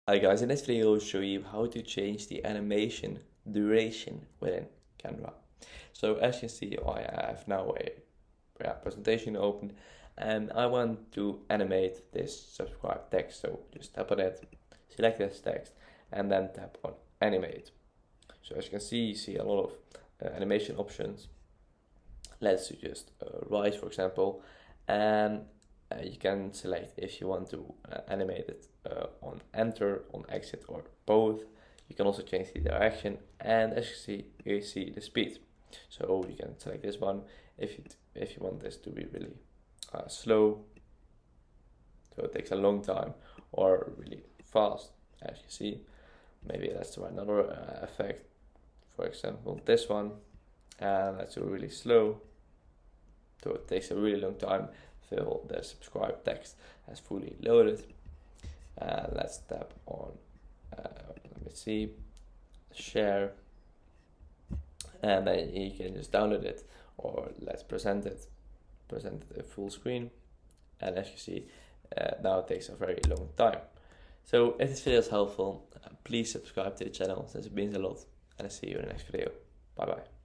Hi guys, in this video I'll show you how to change the animation duration within Canva. So as you can see, I have now a presentation open and I want to animate this subscribe text. So just tap on it, select this text and then tap on animate. So as you can see, you see a lot of animation options. Let's just write, for example, and you can select if you want to animate it on enter, on exit, or both. You can also change the direction, and as you see the speed. So you can select this one if you want this to be really slow, so it takes a long time, or really fast, as you see. Maybe let's try another effect. For example, this one, and let's do really slow. So it takes a really long time till the subscribe text has fully loaded. Let's tap on, let me see, share, and then you can just download it, or let's present it at full screen. And as you see, now it takes a very long time. So if this video is helpful, please subscribe to the channel since it means a lot, and I'll see you in the next video. Bye bye.